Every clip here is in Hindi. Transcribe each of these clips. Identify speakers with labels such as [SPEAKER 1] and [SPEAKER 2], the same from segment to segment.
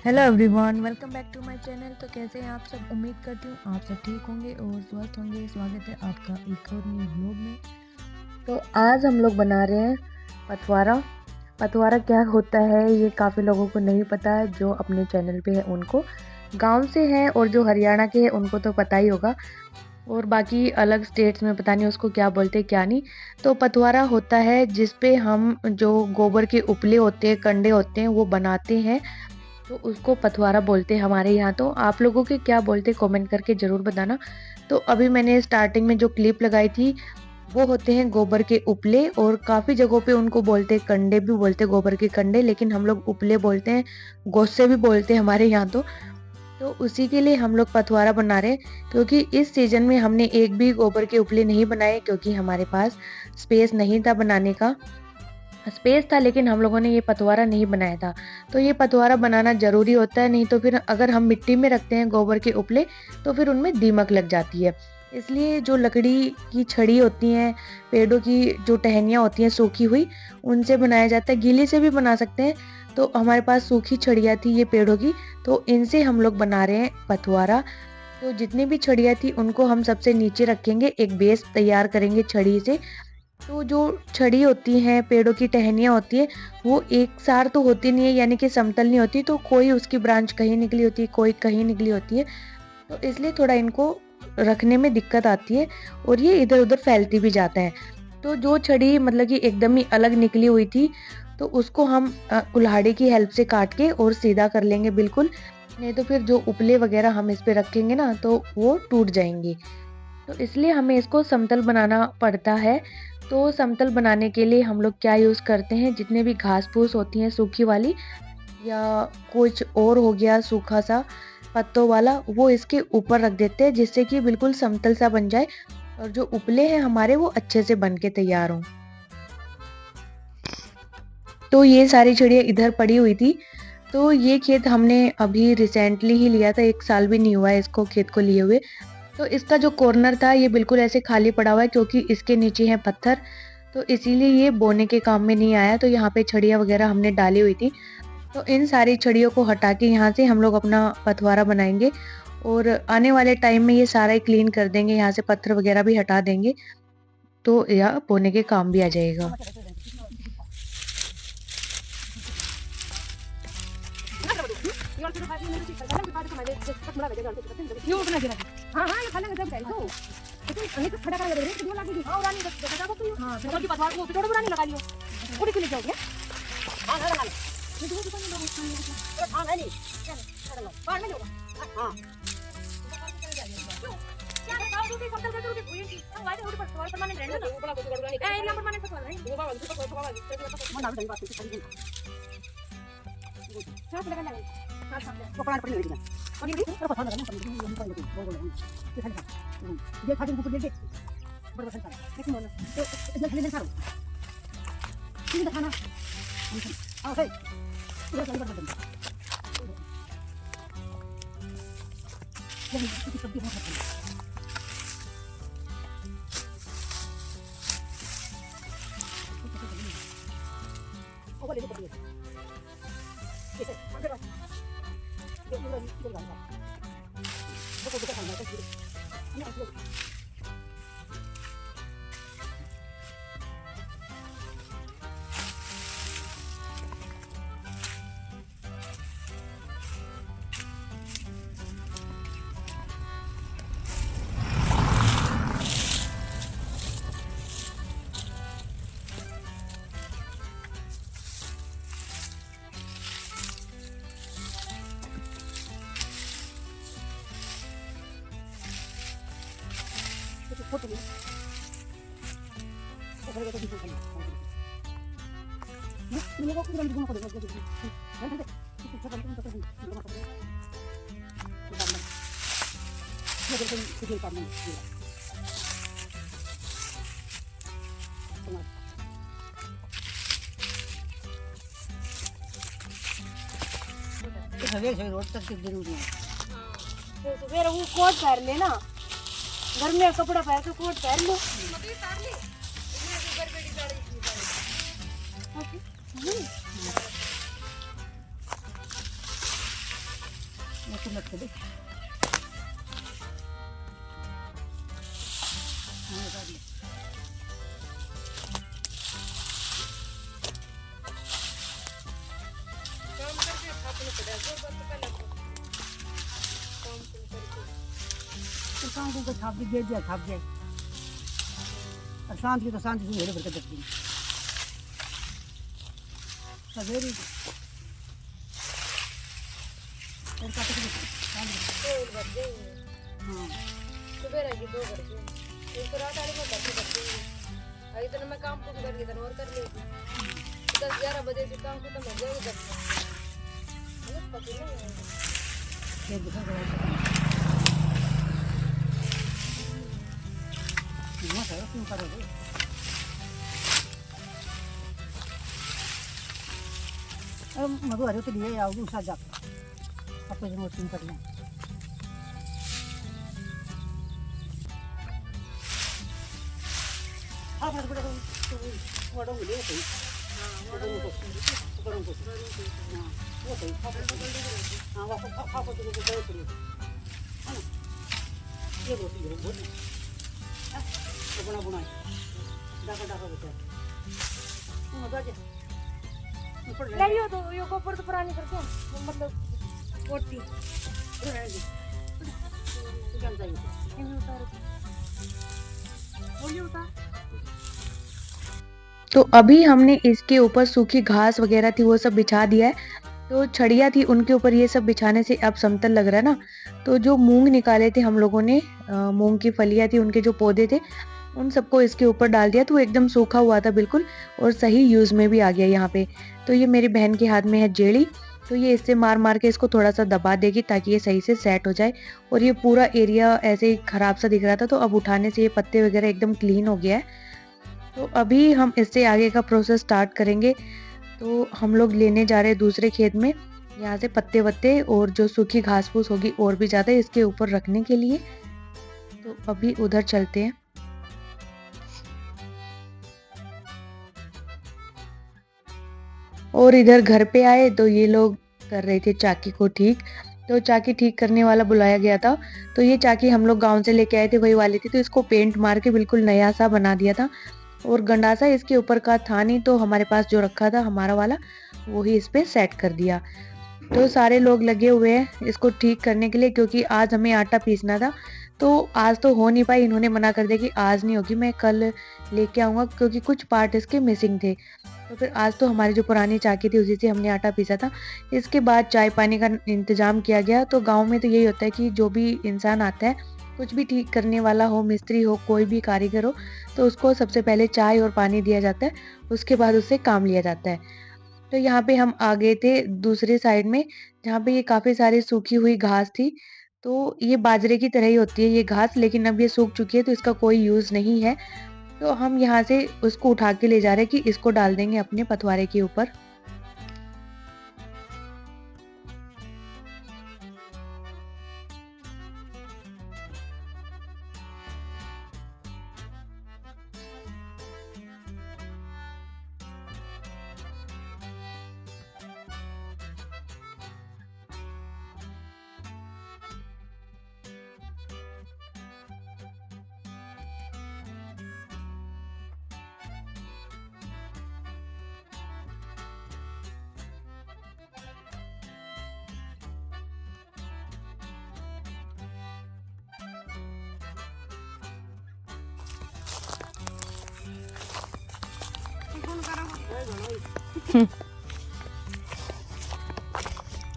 [SPEAKER 1] Hello everyone, welcome back to my channel. तो कैसे हैं आप सब? उम्मीद करती हूँ आप सब ठीक होंगे और स्वस्थ होंगे। स्वागत है आपका एक और न्यू व्लॉग में। तो आज हम लोग बना रहे हैं पतवारा। पतवारा क्या होता है ये काफ़ी लोगों को नहीं पता है। जो अपने चैनल पे है उनको, गांव से है और जो हरियाणा के हैं उनको तो पता ही होगा, और बाकी अलग स्टेट्स में पता नहीं उसको क्या बोलते हैं क्या नहीं। तो पतवारा होता है जिस पे हम जो गोबर के उपले होते हैं, कंडे होते हैं, वो बनाते हैं। तो उसको पथवारा बोलते हैं हमारे यहाँ। तो आप लोगों के क्या बोलते हैं कमेंट करके ज़रूर बताना। तो अभी मैंने स्टार्टिंग में जो क्लिप लगाई थी वो होते हैं गोबर के उपले, और काफ़ी जगहों पे उनको बोलते हैं कंडे, भी बोलते हैं गोबर के कंडे, लेकिन हम लोग उपले बोलते हैं, गोस्से भी बोलते हैं हमारे यहाँ। तो उसी के लिए हम लोग पथवारा बना रहे हैं, क्योंकि इस सीजन में हमने एक भी गोबर के उपले नहीं बनाए, क्योंकि हमारे पास स्पेस नहीं था बनाने का। स्पेस था लेकिन हम लोगों ने ये पतवारा नहीं बनाया था। तो ये पतवारा बनाना ज़रूरी होता है, नहीं तो फिर अगर हम मिट्टी में रखते हैं गोबर के उपले तो फिर उनमें दीमक लग जाती है। इसलिए जो लकड़ी की छड़ी होती हैं, पेड़ों की जो टहनियाँ होती हैं सूखी हुई, उनसे बनाया जाता है। गीली से भी बना सकते हैं। तो हमारे पास सूखी छड़ियाँ थी ये पेड़ों की, तो इनसे हम लोग बना रहे हैं पतवारा। तो जितनी भी छड़ियाँ थी उनको हम सबसे नीचे रखेंगे, एक बेस तैयार करेंगे छड़ी से। तो जो छड़ी होती हैं, पेड़ों की टहनियाँ होती है, वो एक सार तो होती नहीं है, यानी कि समतल नहीं होती। तो कोई उसकी ब्रांच कहीं निकली होती है, कोई कहीं निकली होती है। तो इसलिए थोड़ा इनको रखने में दिक्कत आती है और ये इधर उधर फैलती भी जाता है। तो जो छड़ी मतलब कि एकदम ही अलग निकली हुई थी, तो उसको हम कुल्हाड़ी की हेल्प से काट के और सीधा कर लेंगे बिल्कुल। नहीं तो फिर जो उपले वगैरह हम इस पे रखेंगे ना, तो वो टूट जाएंगे। तो इसलिए हमें इसको समतल बनाना पड़ता है। तो समतल बनाने के लिए हम लोग क्या यूज़ करते हैं, जितने भी घास फूस होती हैं सूखी वाली, या कुछ और हो गया सूखा सा पत्तों वाला, वो इसके ऊपर रख देते हैं, जिससे कि बिल्कुल समतल सा बन जाए और जो उपले हैं हमारे वो अच्छे से बन के तैयार हों। तो ये सारी चिड़िया इधर पड़ी हुई थी। तो ये खेत हमने अभी रिसेंटली ही लिया था, 1 साल भी नहीं हुआ है इसको खेत को लिए हुए। तो इसका जो कॉर्नर था ये बिल्कुल ऐसे खाली पड़ा हुआ है, क्योंकि इसके नीचे है पत्थर। तो इसीलिए ये बोने के काम में नहीं आया। तो यहाँ पे छड़ियाँ वगैरह हमने डाली हुई थी। तो इन सारी छड़ियों को हटा के यहाँ से हम लोग अपना पथवारा बनाएंगे, और आने वाले टाइम में ये सारा ही क्लीन कर देंगे, यहाँ से पत्थर वगैरह भी हटा देंगे, तो यह बोने के काम भी आ जाएगा।
[SPEAKER 2] हाँ हाँ ये खाने में जब जाए तो नहीं तो खड़ा करा दे रे लागी दी और रानी देखा को तू हां तो की पतवार को थोड़ा बुरा नहीं लगा लियो थोड़ी सी ले जाओगे हां लगा लो ये दो दुकान में हां नहीं चलो लो बाहर में लो हां क्या बताओ तू की पत्थर कर तू की तो वाले रोड पर सवाल परमानेंट रहने दो बड़ा को गड़बड़ा नहीं ए नंबर परमानेंट सवाल है वो बाबा को बाबा मन आ गई बात की क्या लगा लगा हां सामने वो पड़ा पड़ी नहीं और ये भी पता लगा ना ये खाते को दे दे बड़ा संसार लेकिन बोलो तो इसमें खाली नहीं सारो ठीक है खाना आओ हे ये चल बड़ा बंदा ये सब्जी बहुत खाते हैं ओ बोले तो कैसे अंदर ये ये गाना देखो देखो खाना है फोटो ले अगर तो दिखो नहीं लोगों को दिखो पड़ेगा नहीं नहीं कुछ छोटा नहीं तो ये देखो कुछ काम नहीं हवे से रोज तक जरूरी है तो फिर वो कोट पहन लेना घर में कपड़ा पहन के कोट पहन लो मम्मी पहन ली इसमें ऊपर बेटी डाली ओके तुम लगते दे शाम को छाप दी गेट दिया छाप जाए और शांत की तो शांति से हेरे भरकर दे सवेरे फिर काटे के हाँ
[SPEAKER 1] सुबह रहेगी 2 बजे एक रात आने में करते इधर मैं काम कुछ कर इधर और कर लेगी 10-11 बजे से काम खत्म हो गया उधर पता नहीं
[SPEAKER 2] फिर दिखा कर मत है क्यों करोगे अब मधु हरे तो लिए आओगे उस जा आपको जो मशीन करना आप हर बड़ा वड़ों ले सही हां वड़ों को हां वो सही हां वो खा को तो गए करो है ना ये रोटी है बहुत तो बना बना डाका बचा तुम मजा के
[SPEAKER 1] नहीं हो तो यो गोबर तो पुरानी करके मतलब पोटी
[SPEAKER 2] रहेगी क्या चाहिए
[SPEAKER 1] इन उतार बोलिए उतार। तो अभी हमने इसके ऊपर सूखी घास वगैरह थी वो सब बिछा दिया है। तो छड़िया थी उनके ऊपर ये सब बिछाने से अब समतल लग रहा है ना। तो जो मूंग निकाले थे हम लोगों ने मूंग की फलियां थी उनके जो पौधे थे उन सबको इसके ऊपर डाल दिया तो वो एकदम सूखा हुआ था बिल्कुल और सही यूज में भी आ गया यहाँ पे। तो ये मेरी बहन के हाथ में है जेड़ी तो ये इससे मार मार के इसको थोड़ा सा दबा देगी ताकि ये सही से सेट हो जाए। और ये पूरा एरिया ऐसे ही खराब सा दिख रहा था तो अब उठाने से ये पत्ते वगैरह एकदम क्लीन हो गया है। तो अभी हम इससे आगे का प्रोसेस स्टार्ट करेंगे। तो हम लोग लेने जा रहे हैं दूसरे खेत में यहाँ से पत्ते वत्ते और जो सूखी घास फूस होगी और भी ज़्यादा इसके ऊपर रखने के लिए। तो अभी उधर चलते हैं। और इधर घर पे आए तो ये लोग कर रहे थे चाकी को ठीक। तो चाकी ठीक करने वाला बुलाया गया था। तो ये चाकी हम लोग गांव से लेके आए थे वही वाली थी तो इसको पेंट मार के बिल्कुल नया सा बना दिया था। और गंडासा इसके ऊपर का था नहीं तो हमारे पास जो रखा था हमारा वाला वही इस पे सेट कर दिया। तो सारे लोग लगे हुए हैं इसको ठीक करने के लिए क्योंकि आज हमें आटा पीसना था। तो आज तो हो नहीं पाई इन्होंने मना कर दिया कि आज नहीं होगी मैं कल लेके आऊँगा क्योंकि कुछ पार्ट इसके मिसिंग थे। तो फिर आज तो हमारी जो पुरानी चाकी थी उसी से हमने आटा पीसा था। इसके बाद चाय पानी का इंतजाम किया गया। तो गाँव में तो यही होता है कि जो भी इंसान आता है कुछ भी ठीक करने वाला हो मिस्त्री हो कोई भी कारीगर हो तो उसको सबसे पहले चाय और पानी दिया जाता है उसके बाद उससे काम लिया जाता है। तो यहाँ पे हम आ गए थे दूसरे साइड में जहाँ पे ये काफ़ी सारी सूखी हुई घास थी। तो ये बाजरे की तरह ही होती है ये घास लेकिन अब ये सूख चुकी है तो इसका कोई यूज़ नहीं है। तो हम यहाँ से उसको उठा के ले जा रहे हैं कि इसको डाल देंगे अपने पथवारे के ऊपर।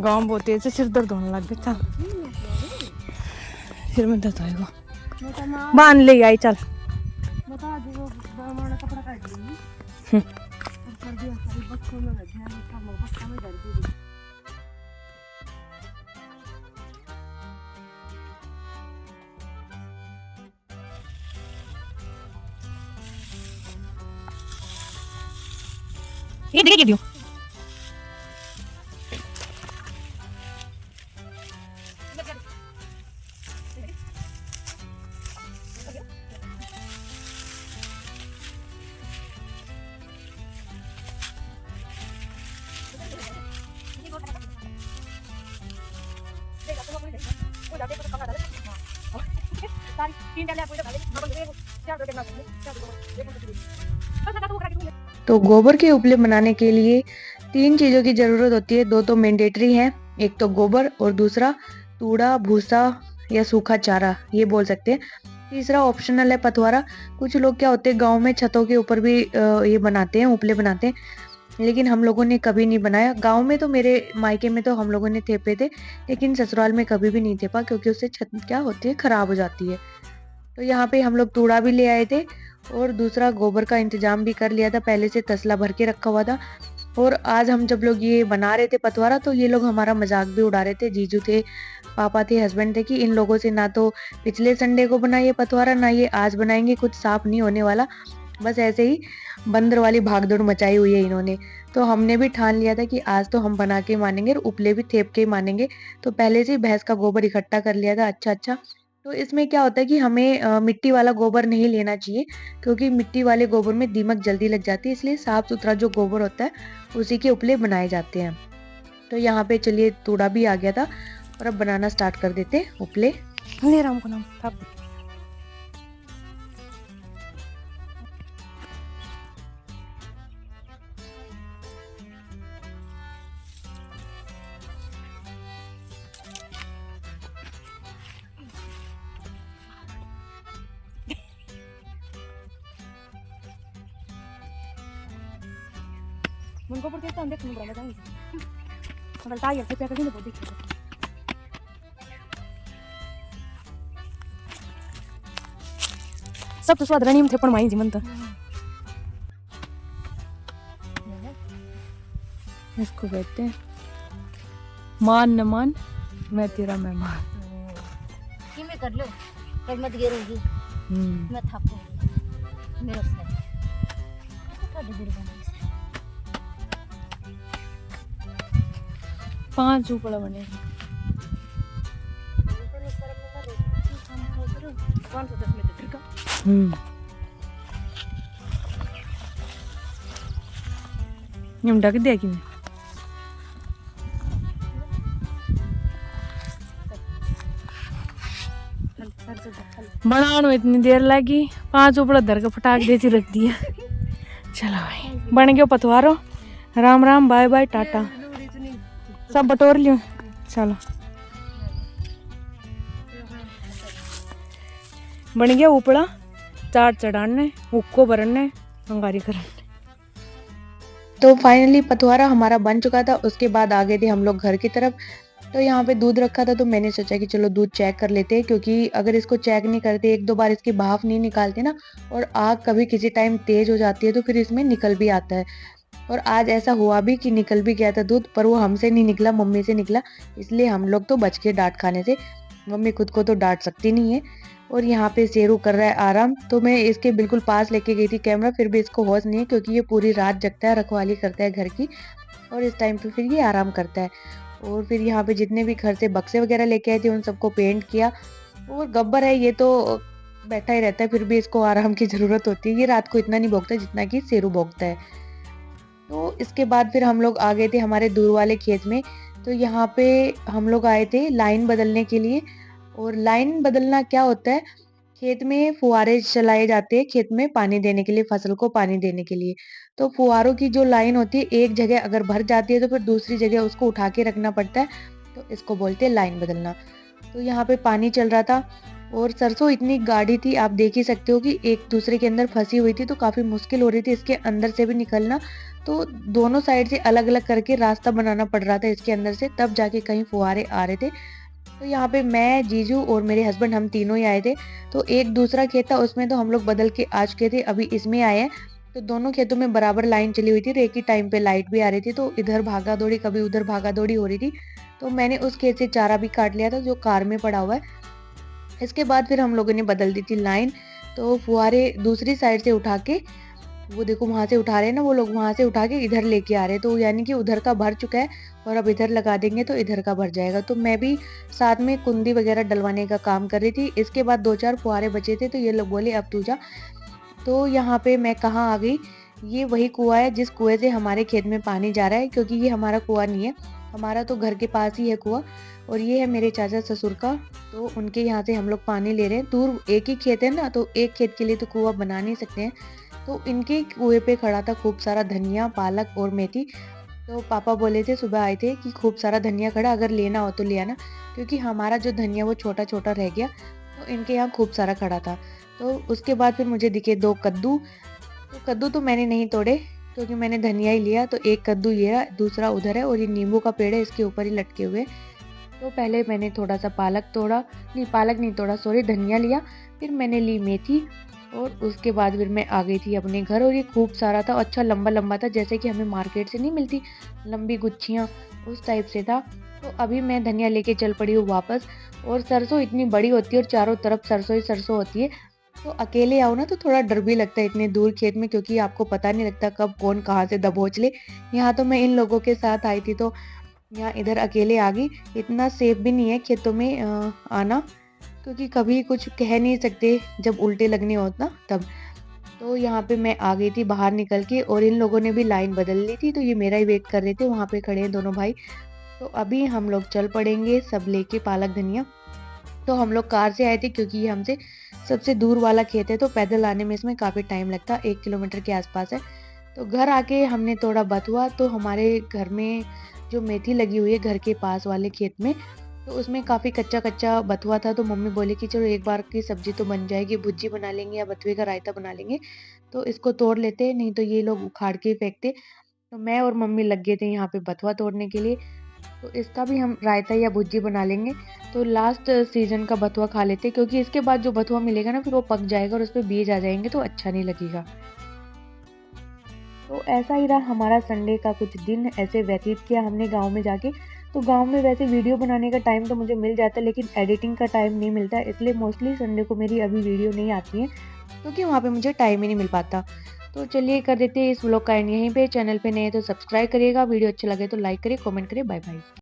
[SPEAKER 1] गाँव बहुत तेज से सिर दर्द होने लग गया था सिर में दर्द होएगा बांध ले आई चल। ये देखिए क्यों
[SPEAKER 2] तीन डाले आपको इधर डालेंगे नॉर्मल एक चार दो करना चाहिए चार दो एक नंबर की बस लगा तो वो करा के
[SPEAKER 1] तो गोबर के उपले बनाने के लिए 3 चीज़ों की ज़रूरत होती है। 2 तो मैंडेटरी हैं, एक तो गोबर और दूसरा तूड़ा, भूसा या सूखा चारा ये बोल सकते हैं। तीसरा ऑप्शनल है पथवारा। कुछ लोग क्या होते हैं गाँव में छतों के ऊपर भी ये बनाते हैं, उपले बनाते हैं, लेकिन हम लोगों ने कभी नहीं बनाया। गाँव में तो मेरे मायके में तो हम लोगों ने थेपे थे, लेकिन ससुराल में कभी भी नहीं थेपा क्योंकि उससे छत क्या होती है, खराब हो जाती है। तो यहाँ पे हम लोग तूड़ा भी ले आए थे और दूसरा गोबर का इंतजाम भी कर लिया था, पहले से तसला भर के रखा हुआ था। और आज हम जब लोग ये बना रहे थे पतवारा तो ये लोग हमारा मजाक भी उड़ा रहे थे। जीजू थे, पापा थे, हस्बैंड थे कि इन लोगों से ना तो पिछले संडे को बना ये पतवारा, ना ये आज बनाएंगे, कुछ साफ नहीं होने वाला। बस ऐसे ही बंदर वाली भागदौड़ मचाई हुई है इन्होंने। तो हमने भी ठान लिया था कि आज तो हम बना के मानेंगे और उपले भी थेप के ही मानेंगे। तो पहले से ही भैंस का गोबर इकट्ठा कर लिया था अच्छा अच्छा। तो इसमें क्या होता है कि हमें मिट्टी वाला गोबर नहीं लेना चाहिए क्योंकि मिट्टी वाले गोबर में दीमक जल्दी लग जाती है, इसलिए साफ सुथरा जो गोबर होता है उसी के उपले बनाए जाते हैं। तो यहाँ पे चलिए तूड़ा भी आ गया था और अब बनाना स्टार्ट कर देते हैं उपले।
[SPEAKER 2] ले रहा हूं को नाम थाप दे मुनको पर के तो देख नहीं बड़ा जाएंगे मतलब टायर से पैकेट नहीं बोल देखिए सब तो स्वाद रानी में थे पण माई जी मन तो
[SPEAKER 1] इसको कहते हैं मान न मान मैं तेरा मेहमान।
[SPEAKER 3] कि मैं कर लो कल मत गिरूंगी मैं थापूंगी मेरा साथ थोड़ी देर बना
[SPEAKER 1] 5 उपला बने।
[SPEAKER 2] कौन सा 10 मीटर का
[SPEAKER 1] हम ढक दिया कि बनाने में इतनी देर लगी, 5 उपड़ा धर के फटाक देती रख दिया। चलो भाई बन गया पतवारो। राम राम, बाय बाय, टाटा, सब बटोर लियो। चलो बन गया उपड़ा, 4 चढ़ाने, उक्को भरने, अंगारी करने। तो फाइनली पतवारा हमारा बन चुका था। उसके बाद आ गए थे हम लोग घर की तरफ। तो यहाँ पे दूध रखा था तो मैंने सोचा कि चलो दूध चेक कर लेते हैं, क्योंकि अगर इसको चेक नहीं करते, 1-2 बार इसकी भाप नहीं निकालते ना, और आग कभी किसी टाइम तेज हो जाती है तो फिर इसमें निकल भी आता है। और आज ऐसा हुआ भी कि निकल भी गया था दूध, पर वो हमसे नहीं निकला, मम्मी से निकला। इसलिए हम लोग तो बच के डांट खाने से। मम्मी खुद को तो डांट सकती नहीं है। और यहाँ पे शेरू कर रहा है आराम। तो मैं इसके बिल्कुल पास लेके गई थी कैमरा, फिर भी इसको होश नहीं है क्योंकि ये पूरी रात जगता है, रखवाली करता है घर की, और इस टाइम पे फिर ये आराम करता है। और फिर यहाँ पे जितने भी घर से बक्से वगैरह लेके आए थे उन सबको पेंट किया। और गब्बर है ये तो बैठा ही रहता है, फिर भी इसको आराम की ज़रूरत होती है। ये रात को इतना नहीं भोगता जितना कि शेरू भोगता है। तो इसके बाद फिर हम लोग आ गए थे हमारे दूर वाले खेत में। तो यहाँ पे हम लोग आए थे लाइन बदलने के लिए। और लाइन बदलना क्या होता है, खेत में फुहारे चलाए जाते हैं खेत में पानी देने के लिए, फसल को पानी देने के लिए। तो फुहारों की जो लाइन होती है, एक जगह अगर भर जाती है तो फिर दूसरी जगह उसको उठा के रखना पड़ता है। तो इसको बोलते हैं लाइन बदलना। तो यहाँ पे पानी चल रहा था और सरसों इतनी गाढ़ी थी, आप देख ही सकते हो कि एक दूसरे के अंदर फंसी हुई थी, तो काफ़ी मुश्किल हो रही थी इसके अंदर से भी निकलना। तो दोनों साइड से अलग अलग करके रास्ता बनाना पड़ रहा था इसके अंदर से, तब जाके कहीं फुहारे आ रहे थे। तो यहाँ पे मैं, जीजू और मेरे हस्बैंड, हम तीनों ही आए थे। तो एक दूसरा खेत था उसमें तो हम लोग बदल के आ चुके थे, अभी इसमें आए हैं। तो दोनों खेतों में बराबर लाइन चली हुई थी, एक ही टाइम पे लाइट भी आ रही थी, तो इधर भागा दौड़ी कभी उधर भागा दौड़ी हो रही थी। तो मैंने उस खेत से चारा भी काट लिया था जो कार में पड़ा हुआ है। इसके बाद फिर हम लोगों ने बदल दी थी लाइन। तो फुहारे दूसरी साइड से उठा के, वो देखो वहाँ से उठा रहे हैं ना वो लोग, वहाँ से उठा के इधर लेके आ रहे हैं। तो यानी कि उधर का भर चुका है और अब इधर लगा देंगे तो इधर का भर जाएगा। तो मैं भी साथ में कुंडी वगैरह डलवाने का काम कर रही थी। इसके बाद 2-4 फुहारे बचे थे तो ये लोग बोले अब तू जा। तो यहाँ पे मैं कहाँ आ गई, ये वही कुआं है जिस कुएं से हमारे खेत में पानी जा रहा है, क्योंकि ये हमारा कुआं नहीं है, हमारा तो घर के पास ही है कुआँ और ये है मेरे चाचा ससुर का, तो उनके यहाँ से हम लोग पानी ले रहे हैं। दूर एक ही खेत है ना, तो एक खेत के लिए तो कुआँ बना नहीं सकते हैं। तो इनके कुएँ पे खड़ा था खूब सारा धनिया, पालक और मेथी। तो पापा बोले थे, सुबह आए थे कि खूब सारा धनिया खड़ा, अगर लेना हो तो ले आना, क्योंकि हमारा जो धनिया वो छोटा-छोटा रह गया, तो इनके यहाँ खूब सारा खड़ा था। तो उसके बाद फिर मुझे दिखे 2 कद्दू, तो कद्दू तो मैंने नहीं तोड़े क्योंकि मैंने धनिया ही लिया, तो एक कद्दू ये रहा, दूसरा उधर है और ये नींबू का पेड़ है, इसके ऊपर ही लटके हुए। तो पहले मैंने थोड़ा-सा पालक तोड़ा, नहीं पालक नहीं तोड़ा सॉरी, धनिया लिया, फिर मैंने ली मेथी और उसके बाद फिर मैं आ गई थी अपने घर और ये खूब सारा था, अच्छा लंबा-लंबा था, जैसे कि हमें मार्केट से नहीं मिलती लंबी गुच्छियाँ, उस टाइप से था। तो अभी मैं धनिया लेके चल पड़ी हूँ वापस और सरसों इतनी बड़ी होती है और चारों तरफ सरसों ही सरसों होती है, तो अकेले आओ ना तो थोड़ा डर भी लगता है इतने दूर खेत में, क्योंकि आपको पता नहीं लगता कब कौन कहाँ से दबोच ले। यहाँ तो मैं इन लोगों के साथ आई थी, तो यहाँ इधर अकेले आ गई। इतना सेफ भी नहीं है खेतों में आना, क्योंकि कभी कुछ कह नहीं सकते जब उल्टे लगने हो ना तब। तो यहाँ पे मैं आ गई थी बाहर निकल के और इन लोगों ने भी लाइन बदल ली थी, तो ये मेरा ही वेट कर रहे थे, वहाँ पे खड़े हैं दोनों भाई। तो अभी हम लोग चल पड़ेंगे सब लेके पालक धनिया। तो हम लोग कार से आए थे क्योंकि ये हमसे सबसे दूर वाला खेत है, तो पैदल आने में इसमें काफ़ी टाइम लगता, 1 किलोमीटर के आसपास है। तो घर आके हमने तोड़ा बथुआ, तो हमारे घर में जो मेथी लगी हुई है घर के पास वाले खेत में, तो उसमें काफ़ी कच्चा-कच्चा बथुआ था, तो मम्मी बोली कि चलो एक बार की सब्ज़ी तो बन जाएगी, भुर्जी बना लेंगे या बथुए का रायता बना लेंगे, तो इसको तोड़ लेते, नहीं तो ये लोग उखाड़ के ही फेंकते। तो मैं और मम्मी लग गए थे यहाँ पे बथुआ तोड़ने के लिए, तो इसका भी हम रायता या भुर्जी बना लेंगे। तो लास्ट सीज़न का बथुआ खा लेते, क्योंकि इसके बाद जो बथुआ मिलेगा ना फिर वो पक जाएगा और उसपे बीज आ जाएँगे, तो अच्छा नहीं लगेगा। तो ऐसा ही रहा हमारा संडे का कुछ दिन, ऐसे व्यतीत किया हमने गाँव में जाके। तो गाँव में वैसे वीडियो बनाने का टाइम तो मुझे मिल जाता है, लेकिन एडिटिंग का टाइम नहीं मिलता है, इसलिए मोस्टली संडे को मेरी अभी वीडियो नहीं आती है, क्योंकि वहाँ पे मुझे टाइम ही नहीं मिल पाता। तो चलिए कर देते हैं इस व्लॉग का एंड यहीं पे। चैनल पे नए हैं तो सब्सक्राइब करिएगा, वीडियो अच्छा लगे तो लाइक करिए, कमेंट करिए। Bye bye.